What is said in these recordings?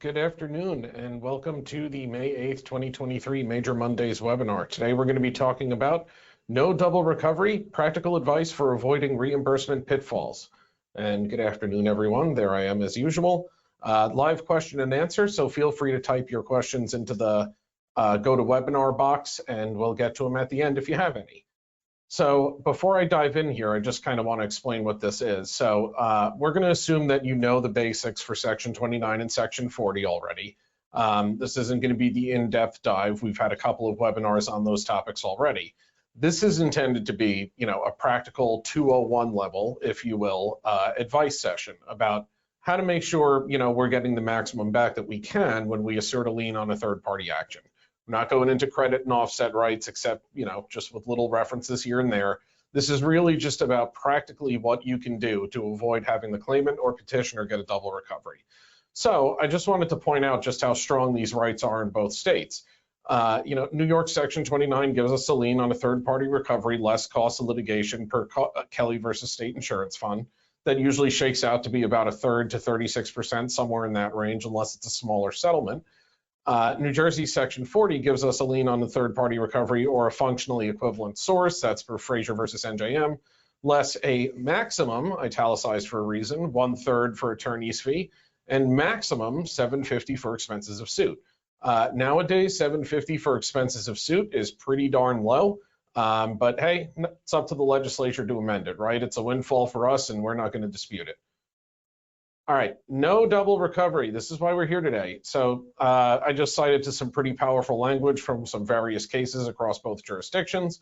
Good afternoon and welcome to the May 8th, 2023 Major Mondays webinar. Today we're going to be talking about no double recovery, practical advice for avoiding reimbursement pitfalls. And good afternoon, everyone. There I am as usual. Live question and answer, so feel free to type your questions into the GoToWebinar box and we'll get to them at the end if you have any. So before I dive in here, I just kind of want to explain what this is. So we're going to assume that you know the basics for Section 29 and Section 40 already. This isn't going to be the in-depth dive. We've had a couple of webinars on those topics already. This is intended to be, a practical 201 level, if you will, advice session about how to make sure, we're getting the maximum back that we can when we assert a lien on a third-party action. We're not going into credit and offset rights, except, just with little references here and there. This is really just about practically what you can do to avoid having the claimant or petitioner get a double recovery. So I just wanted to point out just how strong these rights are in both states. New York Section 29 gives us a lien on a third-party recovery, less cost of litigation per Kelly versus State Insurance Fund. That usually shakes out to be about a third to 36%, somewhere in that range, unless it's a smaller settlement. New Jersey Section 40 gives us a lien on the third-party recovery or a functionally equivalent source. That's for Frazier versus NJM, less a maximum, italicized for a reason, 1/3 for attorney's fee, and maximum $750 for expenses of suit. Nowadays, $750 for expenses of suit is pretty darn low, but hey, it's up to the legislature to amend it, right? It's a windfall for us, and we're not going to dispute it. All right, no double recovery. This is why we're here today. So I just cited to some pretty powerful language from some various cases across both jurisdictions.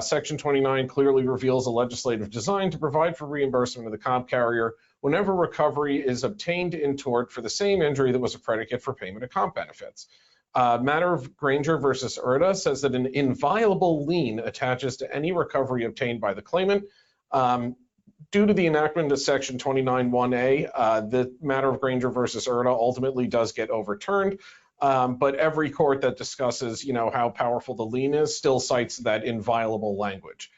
Section 29 clearly reveals a legislative design to provide for reimbursement of the comp carrier whenever recovery is obtained in tort for the same injury that was a predicate for payment of comp benefits. Matter of Granger versus Erda says that an inviolable lien attaches to any recovery obtained by the claimant. Due to the enactment of Section 29(1)A, the matter of Granger versus Erda ultimately does get overturned, but every court that discusses, how powerful the lien is still cites that inviolable language.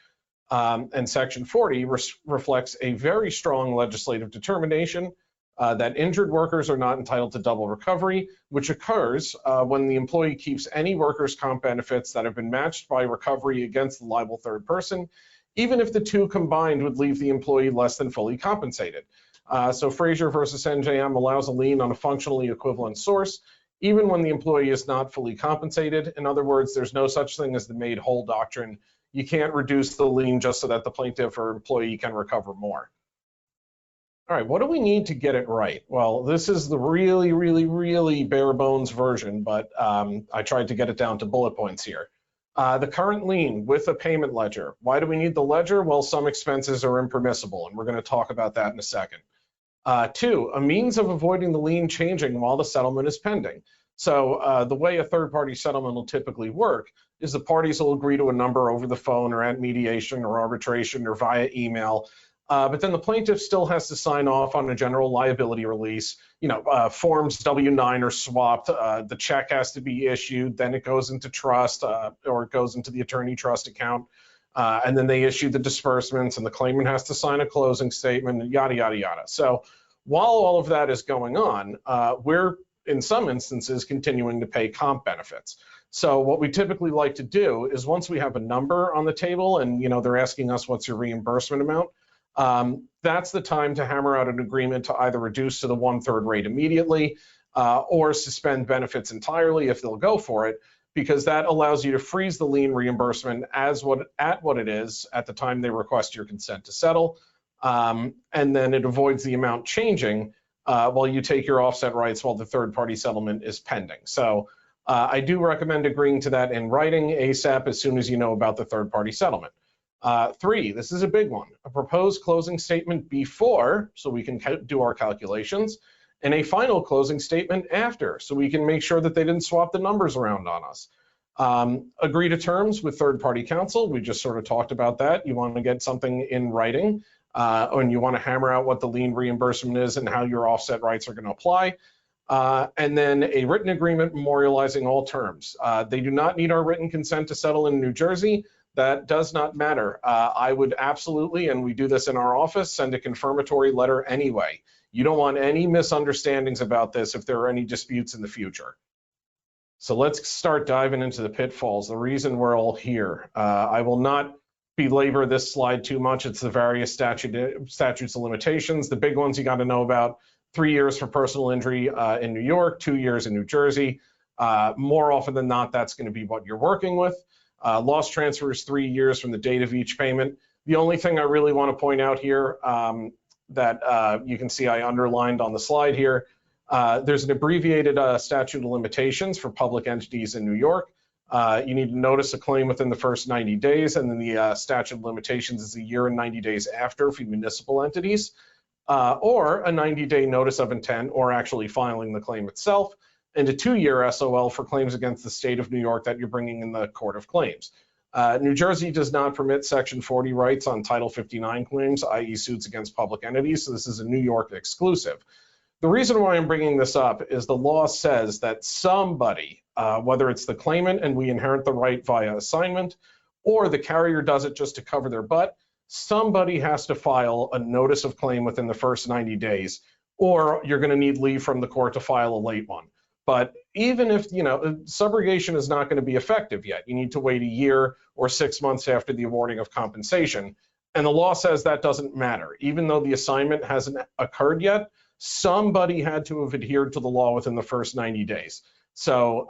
And Section 40 reflects a very strong legislative determination that injured workers are not entitled to double recovery, which occurs when the employee keeps any workers' comp benefits that have been matched by recovery against the liable third person, even if the two combined would leave the employee less than fully compensated. So Frazier versus NJM allows a lien on a functionally equivalent source, even when the employee is not fully compensated. In other words, there's no such thing as the made whole doctrine. You can't reduce the lien just so that the plaintiff or employee can recover more. All right, what do we need to get it right? Well, this is the really, really, really bare bones version, but I tried to get it down to bullet points here. The current lien with a payment ledger. Why do we need the ledger? Well, some expenses are impermissible, and we're going to talk about that in a second. 2, a means of avoiding the lien changing while the settlement is pending. So the way a third-party settlement will typically work is the parties will agree to a number over the phone or at mediation or arbitration or via email. But then the plaintiff still has to sign off on a general liability release. Forms W-9 are swapped, the check has to be issued, then it goes into trust or it goes into the attorney trust account, and then they issue the disbursements and the claimant has to sign a closing statement, yada, yada, yada. So while all of that is going on, we're in some instances continuing to pay comp benefits. So what we typically like to do is once we have a number on the table and they're asking us what's your reimbursement amount, that's the time to hammer out an agreement to either reduce to the 1/3 rate immediately or suspend benefits entirely if they'll go for it, because that allows you to freeze the lien reimbursement at what it is at the time they request your consent to settle, and then it avoids the amount changing while you take your offset rights while the third-party settlement is pending. So I do recommend agreeing to that in writing ASAP as soon as you know about the third-party settlement. 3, this is a big one, a proposed closing statement before, so we can do our calculations, and a final closing statement after, so we can make sure that they didn't swap the numbers around on us. Agree to terms with third-party counsel. We just sort of talked about that. You want to get something in writing, and you want to hammer out what the lien reimbursement is and how your offset rights are going to apply. And then a written agreement memorializing all terms. They do not need our written consent to settle in New Jersey. That does not matter. I would absolutely, and we do this in our office, send a confirmatory letter anyway. You don't want any misunderstandings about this if there are any disputes in the future. So let's start diving into the pitfalls, the reason we're all here. I will not belabor this slide too much. It's the various statutes of limitations. The big ones you got to know about: 3 years for personal injury in New York, 2 years in New Jersey. More often than not, that's going to be what you're working with. Loss transfer is 3 years from the date of each payment. The only thing I really want to point out here that you can see I underlined on the slide here, there's an abbreviated statute of limitations for public entities in New York. You need to notice a claim within the first 90 days, and then the statute of limitations is a year and 90 days after for municipal entities, or a 90-day notice of intent, or actually filing the claim itself, and a 2-year SOL for claims against the state of New York that you're bringing in the Court of Claims. New Jersey does not permit Section 40 rights on Title 59 claims, i.e. suits against public entities, so this is a New York exclusive. The reason why I'm bringing this up is the law says that somebody, whether it's the claimant and we inherit the right via assignment, or the carrier does it just to cover their butt, somebody has to file a notice of claim within the first 90 days, or you're going to need leave from the court to file a late one. But even if, subrogation is not going to be effective yet, you need to wait a year or 6 months after the awarding of compensation. And the law says that doesn't matter. Even though the assignment hasn't occurred yet, somebody had to have adhered to the law within the first 90 days. So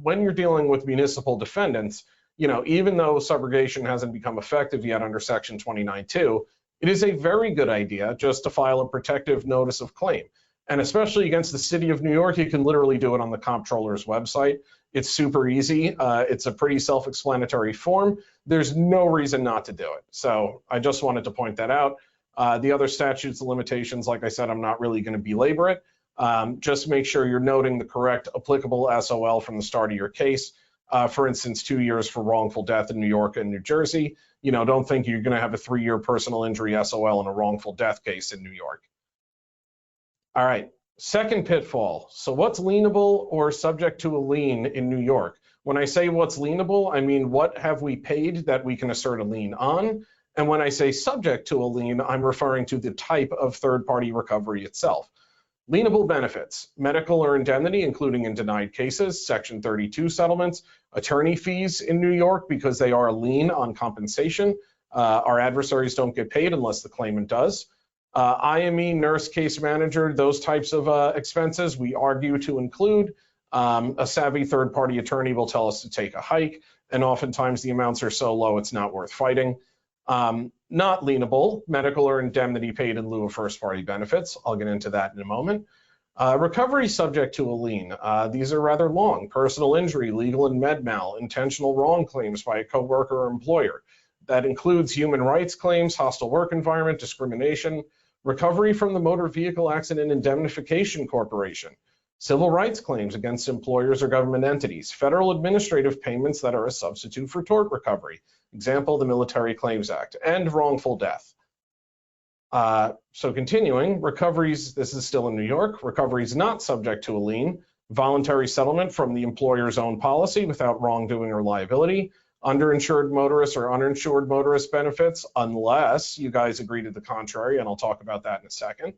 when you're dealing with municipal defendants, even though subrogation hasn't become effective yet under Section 29.2, it is a very good idea just to file a protective notice of claim. And especially against the city of New York, you can literally do it on the comptroller's website. It's super easy. It's a pretty self-explanatory form. There's no reason not to do it. So I just wanted to point that out. The other statutes of limitations, like I said, I'm not really going to belabor it. Just make sure you're noting the correct applicable SOL from the start of your case. For instance, 2 years for wrongful death in New York and New Jersey. Don't think you're going to have a 3-year personal injury SOL in a wrongful death case in New York. All right, second pitfall. So what's lienable or subject to a lien in New York? When I say what's lienable, I mean what have we paid that we can assert a lien on? And when I say subject to a lien, I'm referring to the type of third-party recovery itself. Lienable benefits: medical or indemnity, including in denied cases, Section 32 settlements, attorney fees in New York because they are a lien on compensation. Our adversaries don't get paid unless the claimant does. IME, nurse, case manager, those types of expenses we argue to include. A savvy third-party attorney will tell us to take a hike, and oftentimes the amounts are so low it's not worth fighting. Not lienable: medical or indemnity paid in lieu of first-party benefits. I'll get into that in a moment. Recovery subject to a lien. These are rather long: personal injury, legal and med mal, intentional wrong claims by a coworker or employer. That includes human rights claims, hostile work environment, discrimination, recovery from the Motor Vehicle Accident Indemnification Corporation, civil rights claims against employers or government entities, federal administrative payments that are a substitute for tort recovery, example, the Military Claims Act, and wrongful death. So continuing, recoveries, this is still in New York, recoveries not subject to a lien: voluntary settlement from the employer's own policy without wrongdoing or liability, underinsured motorist or uninsured motorist benefits, unless you guys agree to the contrary, and I'll talk about that in a second.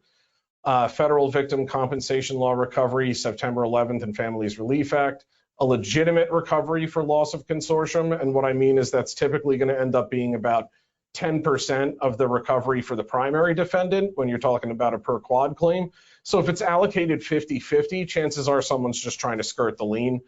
Federal Victim Compensation Law recovery, September 11th and Families Relief Act, a legitimate recovery for loss of consortium, and what I mean is that's typically going to end up being about 10% of the recovery for the primary defendant when you're talking about a per quad claim. So if it's allocated 50-50, chances are someone's just trying to skirt the lien.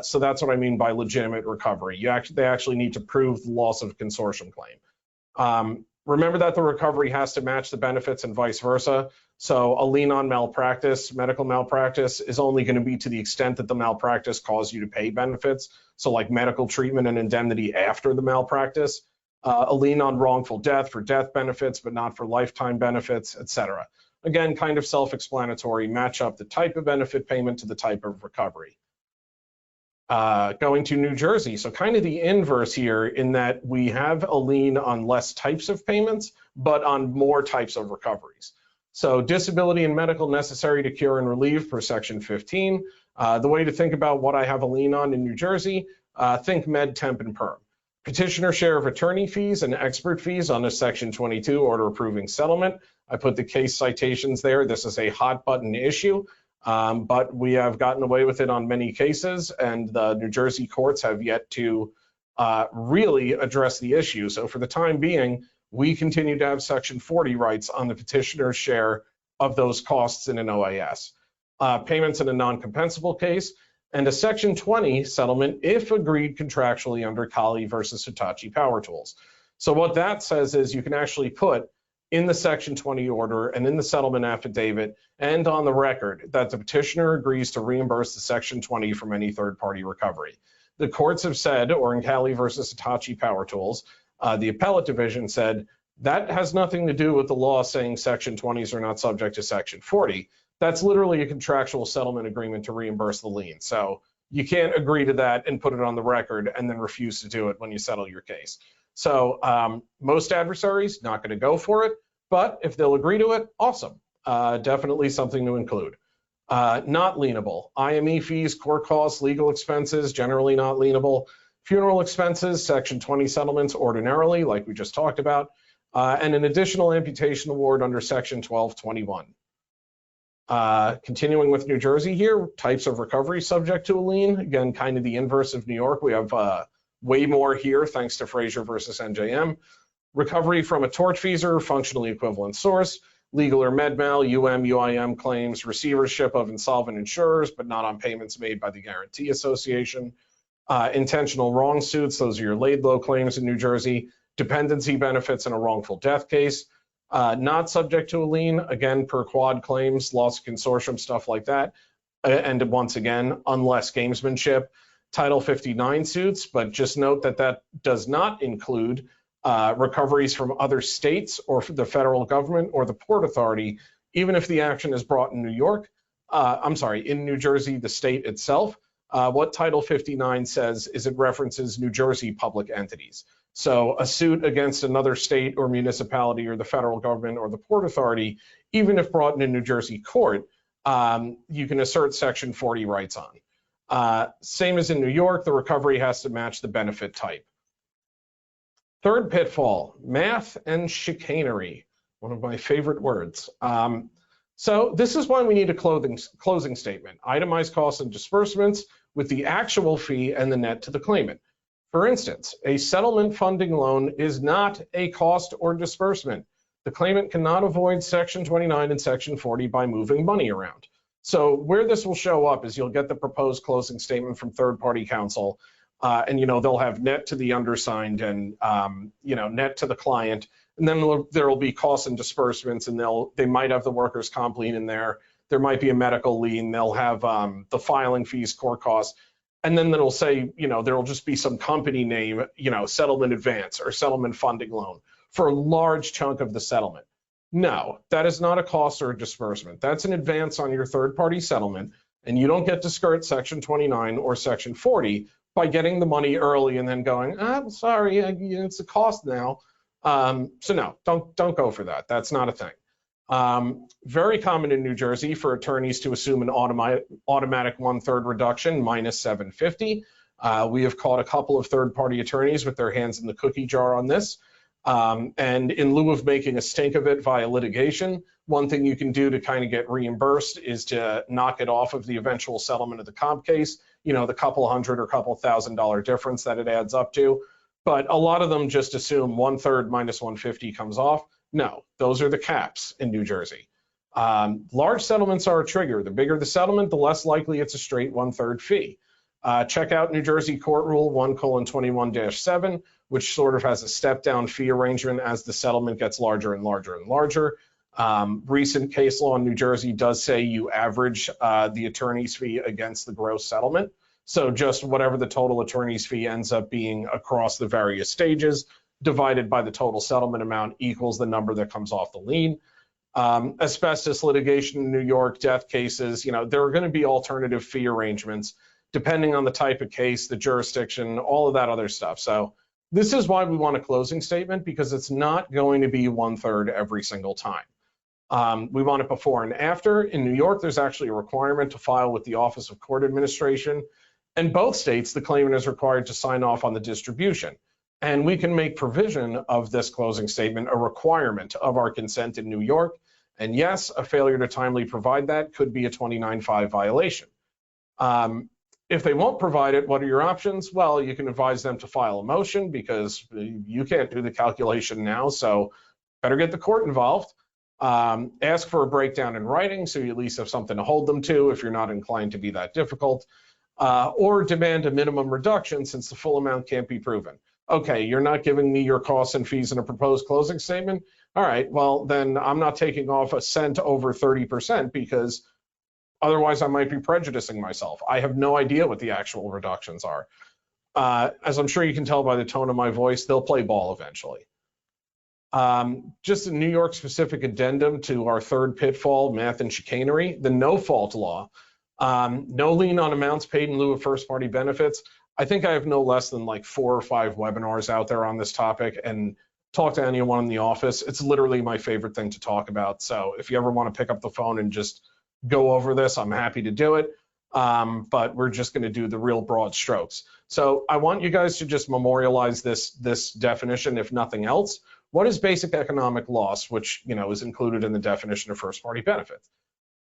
So that's what I mean by legitimate recovery. They actually need to prove the loss of consortium claim. Remember that the recovery has to match the benefits and vice versa. So a lien on malpractice, medical malpractice, is only going to be to the extent that the malpractice caused you to pay benefits. So like medical treatment and indemnity after the malpractice. A lien on wrongful death for death benefits, but not for lifetime benefits, etc. Again, kind of self-explanatory. Match up the type of benefit payment to the type of recovery. Going to New Jersey, so kind of the inverse here in that we have a lien on less types of payments, but on more types of recoveries. So disability and medical necessary to cure and relieve per Section 15. The way to think about what I have a lien on in New Jersey, think med, temp, and perm. Petitioner share of attorney fees and expert fees on a Section 22 order approving settlement. I put the case citations there. This is a hot button issue, but we have gotten away with it on many cases, and the New Jersey courts have yet to really address the issue. So for the time being, we continue to have Section 40 rights on the petitioner's share of those costs in an OAS. Payments in a non-compensable case, and a Section 20 settlement if agreed contractually under Kali versus Hitachi Power Tools. So what that says is you can actually put in the Section 20 order and in the settlement affidavit and on the record that the petitioner agrees to reimburse the Section 20 from any third-party recovery. The courts have said, or in Kali versus Hitachi Power Tools, the appellate division said that has nothing to do with the law saying Section 20s are not subject to Section 40. That's literally a contractual settlement agreement to reimburse the lien. So you can't agree to that and put it on the record and then refuse to do it when you settle your case. So most adversaries not going to go for it, but if they'll agree to it, awesome. Definitely something to include. Not lienable. IME fees, court costs, legal expenses, generally not lienable. Funeral expenses, Section 20 settlements ordinarily, like we just talked about, and an additional amputation award under Section 1221. Continuing with New Jersey here, types of recovery subject to a lien. Again, kind of the inverse of New York. We have way more here thanks to Frazier versus NJM. Recovery from a tortfeasor, functionally equivalent source, legal or med mal, UIM claims, receivership of insolvent insurers, but not on payments made by the Guarantee Association. Intentional wrong suits, those are your laid low claims in New Jersey. Dependency benefits in a wrongful death case. Not subject to a lien, again, per quad claims, loss of consortium, stuff like that. And once again, unless gamesmanship. Title 59 suits, but just note that that does not include recoveries from other states or the federal government or the Port Authority, even if the action is brought in New York. In New Jersey, the state itself. What Title 59 says is it references New Jersey public entities. So a suit against another state or municipality or the federal government or the Port Authority, even if brought in a New Jersey court, you can assert Section 40 rights on. Same as in New York, the recovery has to match the benefit type. Third pitfall, math and chicanery, one of my favorite words. So this is why we need a closing statement, itemized costs and disbursements with the actual fee and the net to the claimant. For instance, a settlement funding loan is not a cost or disbursement. The claimant cannot avoid Section 29 and Section 40 by moving money around. So where this will show up is you'll get the proposed closing statement from third-party counsel, and they'll have net to the undersigned and net to the client, and then there will be costs and disbursements, and they might have the workers' comp lien in there. There might be a medical lien. They'll have the filing fees, court costs. And then it'll say, there will just be some company name, settlement advance or settlement funding loan for a large chunk of the settlement. No, that is not a cost or a disbursement. That's an advance on your third-party settlement, and you don't get to skirt Section 29 or Section 40 by getting the money early and then going, I'm sorry, it's a cost now. So no, don't go for that. That's not a thing. Very common in New Jersey for attorneys to assume an automatic 1/3 reduction minus $750. We have caught a couple of third-party attorneys with their hands in the cookie jar on this. And in lieu of making a stink of it via litigation, one thing you can do to kind of get reimbursed is to knock it off of the eventual settlement of the comp case, the couple hundred or couple $1,000 difference that it adds up to. But a lot of them just assume 1/3 minus 150 comes off. No, those are the caps in New Jersey. Large settlements are a trigger. The bigger the settlement, the less likely it's a straight 1/3 fee. Check out New Jersey Court Rule 1:21-7, which sort of has a step-down fee arrangement as the settlement gets larger and larger and larger. Recent case law in New Jersey does say you average the attorney's fee against the gross settlement. So just whatever the total attorney's fee ends up being across the various stages, divided by the total settlement amount equals the number that comes off the lien. Asbestos litigation in New York, death cases, there are going to be alternative fee arrangements depending on the type of case, the jurisdiction, all of that other stuff. So this is why we want a closing statement, because it's not going to be 1/3 every single time. We want it before and after. In New York, there's actually a requirement to file with the Office of Court Administration. In both states, the claimant is required to sign off on the distribution. And we can make provision of this closing statement a requirement of our consent in New York. And yes, a failure to timely provide that could be a 29.5 violation. If they won't provide it, what are your options? Well, you can advise them to file a motion because you can't do the calculation now, so better get the court involved. Ask for a breakdown in writing so you at least have something to hold them to if you're not inclined to be that difficult, or demand a minimum reduction since the full amount can't be proven. Okay, you're not giving me your costs and fees in a proposed closing statement? All right, well, then I'm not taking off a cent over 30% because otherwise I might be prejudicing myself. I have no idea what the actual reductions are. As I'm sure you can tell by the tone of my voice, they'll play ball eventually. Just a New York specific addendum to our third pitfall, math and chicanery, the no fault law. No lien on amounts paid in lieu of first party benefits. I think I have no less than like 4 or 5 webinars out there on this topic, and talk to anyone in the office. It's literally my favorite thing to talk about. So if you ever want to pick up the phone and just go over this, I'm happy to do it. But we're just going to do the real broad strokes. So I want you guys to just memorialize this definition, if nothing else. What is basic economic loss, which is included in the definition of first party benefits?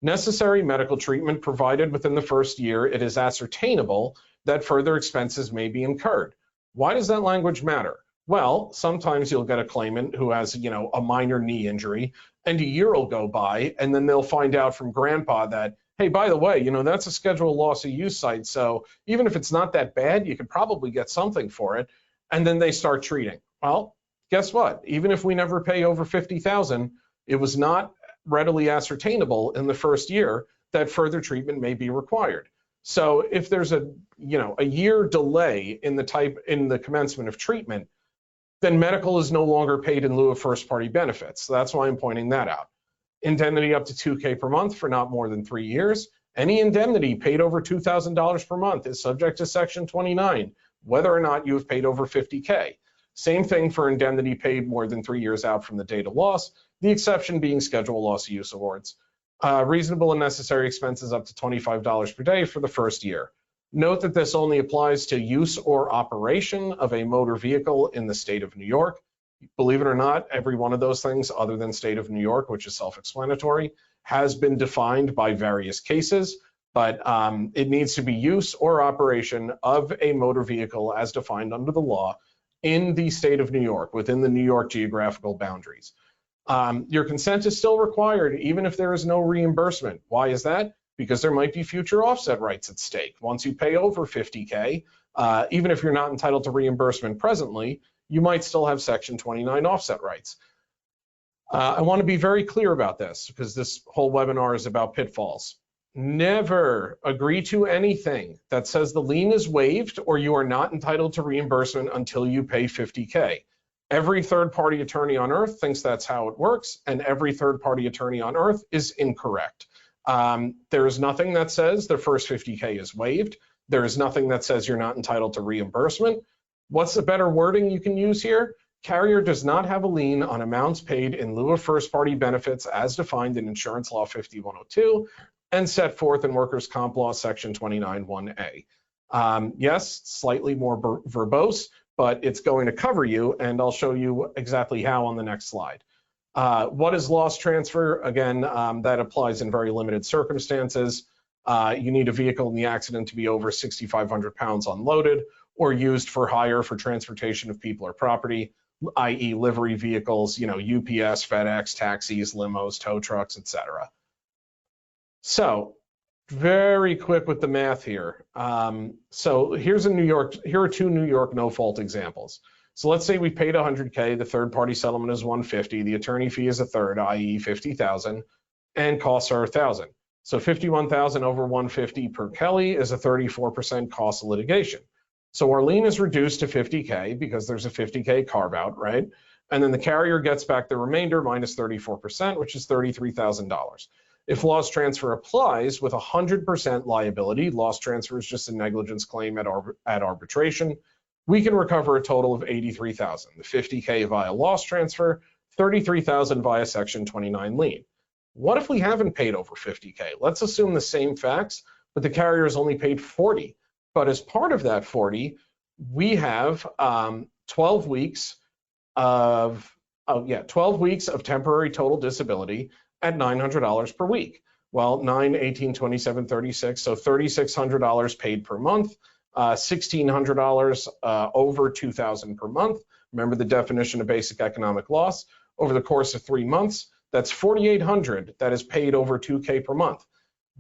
Necessary medical treatment provided within the first year, it is ascertainable that further expenses may be incurred. Why does that language matter? Well, sometimes you'll get a claimant who has, a minor knee injury, and a year will go by, and then they'll find out from grandpa that, hey, by the way, that's a scheduled loss of use site, so even if it's not that bad, you could probably get something for it, and then they start treating. Well, guess what? Even if we never pay over $50,000, it was not readily ascertainable in the first year that further treatment may be required. So if there's a year delay in the commencement of treatment, then medical is no longer paid in lieu of first party benefits. So that's why I'm pointing that out. Indemnity up to $2,000 per month for not more than 3 years. Any indemnity paid over $2,000 per month is subject to Section 29, whether or not you have paid over $50,000. Same thing for indemnity paid more than 3 years out from the date of loss, the exception being scheduled loss of use awards. Reasonable and necessary expenses up to $25 per day for the first year. Note that this only applies to use or operation of a motor vehicle in the state of New York. Believe it or not, every one of those things other than state of New York, which is self-explanatory, has been defined by various cases, but it needs to be use or operation of a motor vehicle as defined under the law in the state of New York, within the New York geographical boundaries. Your consent is still required even if there is no reimbursement. Why is that? Because there might be future offset rights at stake. Once you pay over $50,000, even if you're not entitled to reimbursement presently, you might still have Section 29 offset rights. I want to be very clear about this because this whole webinar is about pitfalls. Never agree to anything that says the lien is waived or you are not entitled to reimbursement until you pay $50,000. Every third-party attorney on earth thinks that's how it works, and every third-party attorney on earth is incorrect. There is nothing that says the first $50,000 is waived. There is nothing that says you're not entitled to reimbursement. What's the better wording you can use here? Carrier does not have a lien on amounts paid in lieu of first-party benefits as defined in Insurance Law 5102 and set forth in Workers' Comp Law Section 29(1)(a). Yes, slightly more verbose, but it's going to cover you, and I'll show you exactly how on the next slide. What is loss transfer? Again, that applies in very limited circumstances. You need a vehicle in the accident to be over 6,500 pounds unloaded or used for hire for transportation of people or property, i.e. livery vehicles, UPS, FedEx, taxis, limos, tow trucks, etc. So very quick with the math here. So here are 2 New York no fault examples. So let's say we paid $100,000, the third party settlement is $150,000, the attorney fee is a third, i.e. $50,000, and costs are $1,000. So $51,000 over $150,000 per Kelly is a 34% cost of litigation. So our lien is reduced to $50,000 because there's a $50,000 carve out, right? And then the carrier gets back the remainder minus 34%, which is $33,000. If loss transfer applies with 100% liability, loss transfer is just a negligence claim at arbitration, we can recover a total of $83,000. The $50,000 via loss transfer, $33,000 via Section 29 lien. What if we haven't paid over $50,000? Let's assume the same facts, but the carrier has only paid $40,000. But as part of that $40,000, we have 12 weeks of 12 weeks of temporary total disability at $900 per week. Well, 9, 18, 27, 36, so $3,600 paid per month, $1,600 over $2,000 per month. Remember the definition of basic economic loss. Over the course of 3 months, that's $4,800 that is paid over $2K per month.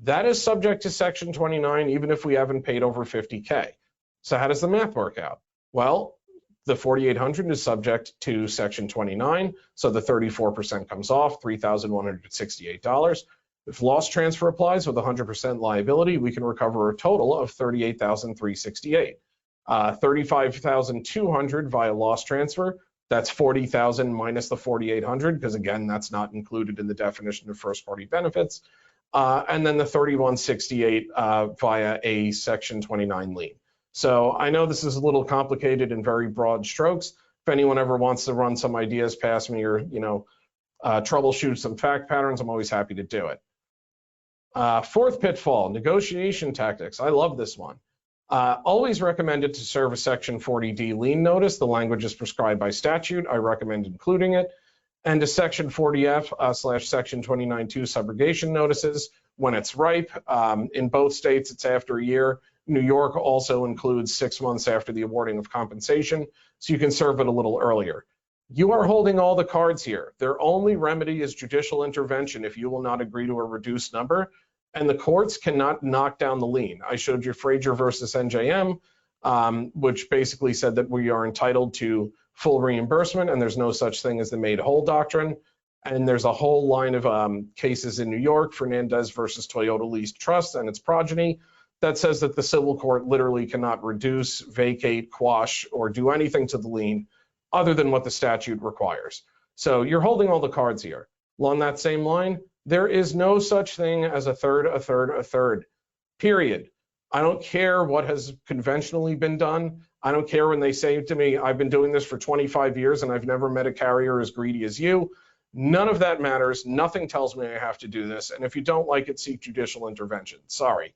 That is subject to Section 29, even if we haven't paid over $50K. So how does the math work out? Well, the $4,800 is subject to Section 29, so the 34% comes off, $3,168. If loss transfer applies with 100% liability, we can recover a total of $38,368. $35,200 via loss transfer. That's $40,000 minus the $4,800, because again, that's not included in the definition of first-party benefits. And then the $31,668 via a Section 29 lien. So I know this is a little complicated in very broad strokes. If anyone ever wants to run some ideas past me or troubleshoot some fact patterns, I'm always happy to do it. Fourth pitfall, negotiation tactics. I love this one. Always recommended to serve a Section 40D lien notice. The language is prescribed by statute. I recommend including it. And a Section 40F / Section 29.2 subrogation notices when it's ripe. In both states, it's after a year. New York also includes 6 months after the awarding of compensation, so you can serve it a little earlier. You are holding all the cards here. Their only remedy is judicial intervention if you will not agree to a reduced number, and the courts cannot knock down the lien. I showed you Frazier versus NJM, which basically said that we are entitled to full reimbursement, and there's no such thing as the made whole doctrine. And there's a whole line of cases in New York, Fernandez versus Toyota Lease Trust and its progeny, that says that the civil court literally cannot reduce, vacate, quash, or do anything to the lien other than what the statute requires. So you're holding all the cards here. Along that same line, there is no such thing as a third, period. I don't care what has conventionally been done. I don't care when they say to me, I've been doing this for 25 years and I've never met a carrier as greedy as you. None of that matters. Nothing tells me I have to do this. And if you don't like it, seek judicial intervention. Sorry.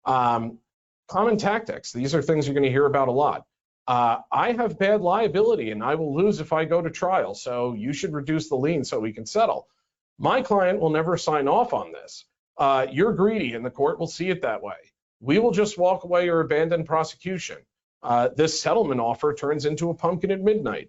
Common tactics. These are things you're going to hear about a lot. I have bad liability and I will lose if I go to trial. So you should reduce the lien so we can settle. My client will never sign off on this. You're greedy and the court will see it that way. We will just walk away or abandon prosecution. This settlement offer turns into a pumpkin at midnight.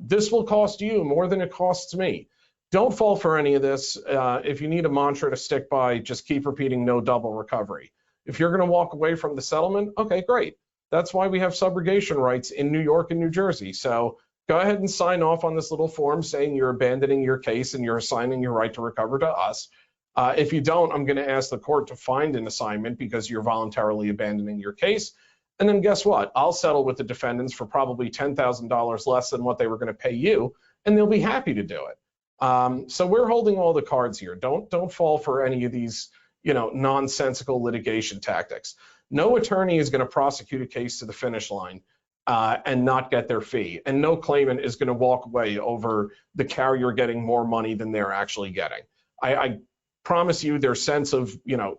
This will cost you more than it costs me. Don't fall for any of this. If you need a mantra to stick by, just keep repeating no double recovery. If you're going to walk away from the settlement, okay, great. That's why we have subrogation rights in New York and New Jersey. So go ahead and sign off on this little form saying you're abandoning your case and you're assigning your right to recover to us. If you don't, I'm going to ask the court to find an assignment because you're voluntarily abandoning your case. And then guess what? I'll settle with the defendants for probably $10,000 less than what they were going to pay you, and they'll be happy to do it. So we're holding all the cards here. Don't fall for any of these nonsensical litigation tactics. No attorney is going to prosecute a case to the finish line and not get their fee. And no claimant is going to walk away over the carrier getting more money than they're actually getting. I promise you their sense of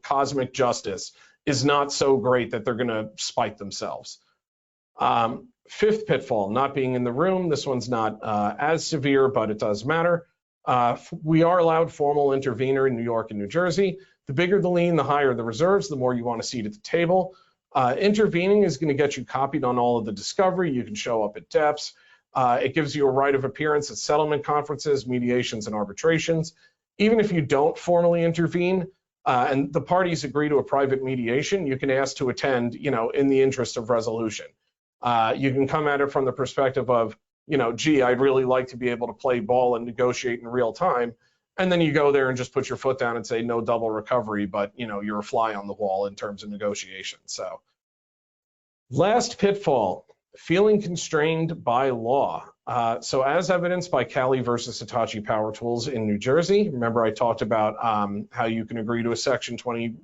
cosmic justice is not so great that they're going to spite themselves. Fifth pitfall, not being in the room. This one's not as severe, but it does matter. We are allowed formal intervener in New York and New Jersey. The bigger the lien, the higher the reserves, the more you want a seat at the table. Intervening is going to get you copied on all of the discovery. You can show up at depths. It gives you a right of appearance at settlement conferences, mediations, and arbitrations. Even if you don't formally intervene and the parties agree to a private mediation, you can ask to attend, in the interest of resolution. You can come at it from the perspective of, gee, I'd really like to be able to play ball and negotiate in real time. And then you go there and just put your foot down and say no double recovery, but you're a fly on the wall in terms of negotiation. So last pitfall, feeling constrained by law. So as evidenced by Cali versus Hitachi Power Tools in New Jersey, remember I talked about how you can agree to a Section 20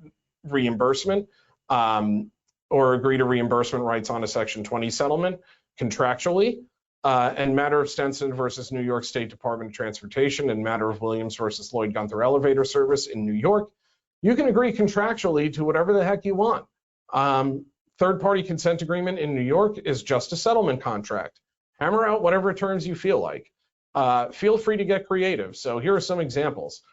reimbursement or agree to reimbursement rights on a Section 20 settlement contractually. And matter of Stenson versus New York State Department of Transportation and matter of Williams versus Lloyd Gunther Elevator Service in New York, you can agree contractually to whatever the heck you want. Third-party consent agreement in New York is just a settlement contract. Hammer out whatever terms you feel like. Feel free to get creative. So here are some examples.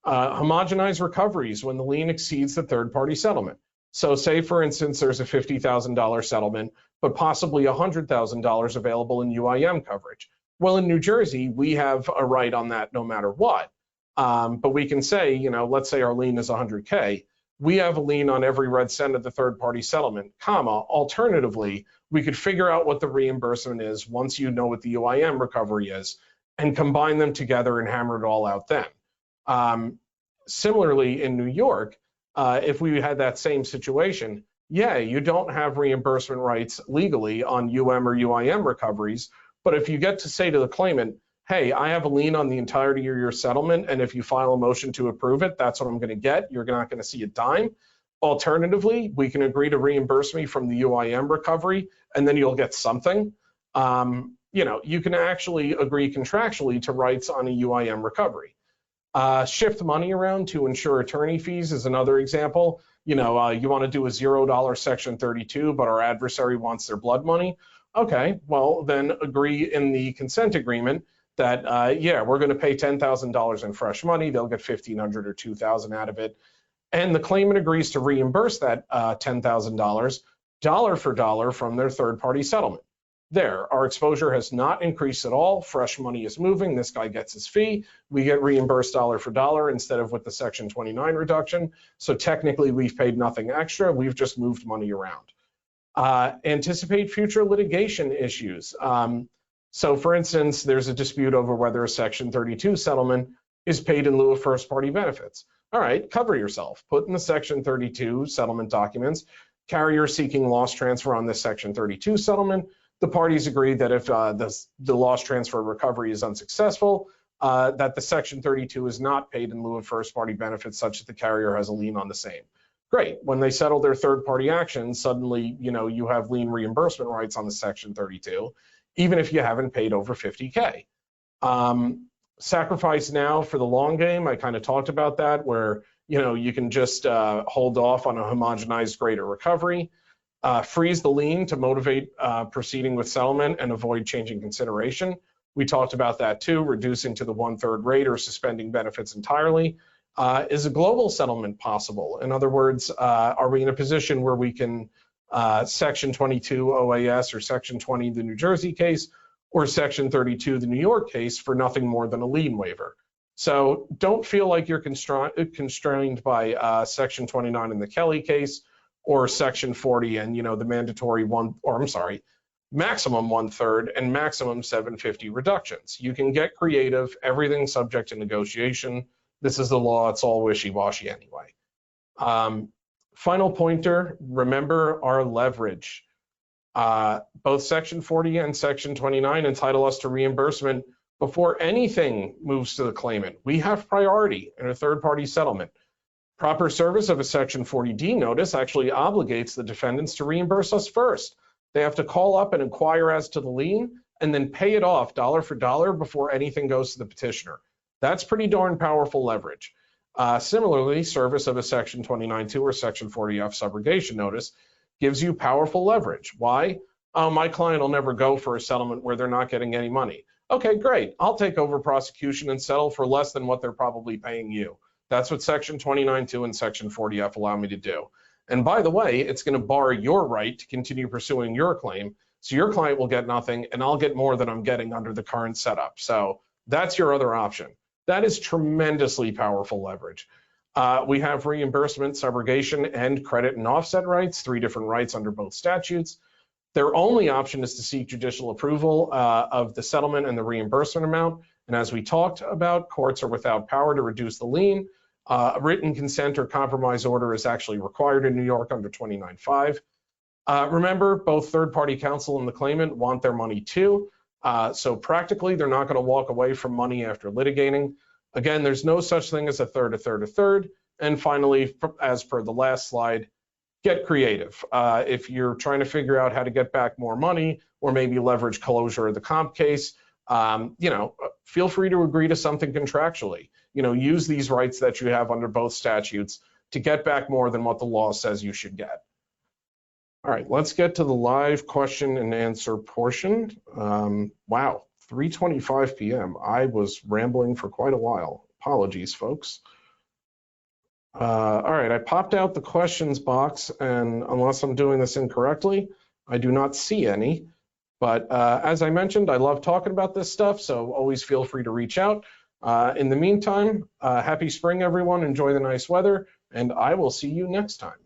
Homogenize recoveries when the lien exceeds the third-party settlement. So say, for instance, there's a $50,000 settlement, but possibly $100,000 available in UIM coverage. Well, in New Jersey, we have a right on that no matter what. But we can say, you know, let's say our lien is 100K. We have a lien on every red cent of the third-party settlement, comma. Alternatively, we could figure out what the reimbursement is once you know what the UIM recovery is and combine them together and hammer it all out then. Similarly, in New York, if we had that same situation, yeah, you don't have reimbursement rights legally on UM or UIM recoveries, but if you get to say to the claimant, hey, I have a lien on the entirety of your settlement, and if you file a motion to approve it, that's what I'm going to get. You're not going to see a dime. Alternatively, we can agree to reimburse me from the UIM recovery, and then you'll get something. You know, you can actually agree contractually to rights on a UIM recovery. Shift money around to ensure attorney fees is another example. You know, you want to do a $0 Section 32, but our adversary wants their blood money. Okay, well, then agree in the consent agreement that, yeah, we're going to pay $10,000 in fresh money. They'll get $1,500 or $2,000 out of it. And the claimant agrees to reimburse that $10,000 dollar for dollar from their third-party settlement. There, our exposure has not increased at all. Fresh money is moving. This guy gets his fee. We get reimbursed dollar for dollar instead of with the Section 29 reduction. So technically, we've paid nothing extra. We've just moved money around. Anticipate future litigation issues. So for instance, there's a dispute over whether a Section 32 settlement is paid in lieu of first-party benefits. All right, cover yourself. Put in the Section 32 settlement documents, carrier seeking loss transfer on this Section 32 settlement. The parties agree that if the loss transfer recovery is unsuccessful, that the Section 32 is not paid in lieu of first-party benefits such that the carrier has a lien on the same. Great. When they settle their third-party action, suddenly, you know, you have lien reimbursement rights on the Section 32, even if you haven't paid over 50K. Sacrifice now for the long game. I kind of talked about that, where, you know, you can just hold off on a homogenized greater recovery. Freeze the lien to motivate proceeding with settlement and avoid changing consideration. We talked about that too, reducing to the 1/3 rate or suspending benefits entirely. Is a global settlement possible? In other words, are we in a position where we can Section 22 OAS or Section 20 the New Jersey case or Section 32 the New York case for nothing more than a lien waiver? So don't feel like you're constrained by Section 29 in the Kelly case, or Section 40 and, you know, the mandatory maximum 1/3 and maximum 750 reductions. You can get creative, everything subject to negotiation. This is the law, it's all wishy-washy anyway. Final pointer, remember our leverage. Both Section 40 and Section 29 entitle us to reimbursement before anything moves to the claimant. We have priority in a third-party settlement. Proper service of a Section 40D notice actually obligates the defendants to reimburse us first. They have to call up and inquire as to the lien and then pay it off dollar for dollar before anything goes to the petitioner. That's pretty darn powerful leverage. Similarly, service of a Section 29-2 or Section 40F subrogation notice gives you powerful leverage. Why? Oh, my client will never go for a settlement where they're not getting any money. Okay, great. I'll take over prosecution and settle for less than what they're probably paying you. That's what Section 29-2 and Section 40F allow me to do. And by the way, it's going to bar your right to continue pursuing your claim. So your client will get nothing and I'll get more than I'm getting under the current setup. So that's your other option. That is tremendously powerful leverage. We have reimbursement, subrogation, and credit and offset rights, 3 different rights under both statutes. Their only option is to seek judicial approval of the settlement and the reimbursement amount. And as we talked about, courts are without power to reduce the lien. A written consent or compromise order is actually required in New York under 29.5. Remember, both third-party counsel and the claimant want their money too. So practically, they're not going to walk away from money after litigating. Again, there's no such thing as a third. And finally, as per the last slide, get creative. If you're trying to figure out how to get back more money or maybe leverage closure of the comp case, you know, feel free to agree to something contractually. You know, use these rights that you have under both statutes to get back more than what the law says you should get. All right, let's get to the live question and answer portion. Wow, 3:25 p.m. I was rambling for quite a while. Apologies, folks. All right, I popped out the questions box, and unless I'm doing this incorrectly, I do not see any. But as I mentioned, I love talking about this stuff, so always feel free to reach out. In the meantime, happy spring, everyone. Enjoy the nice weather, and I will see you next time.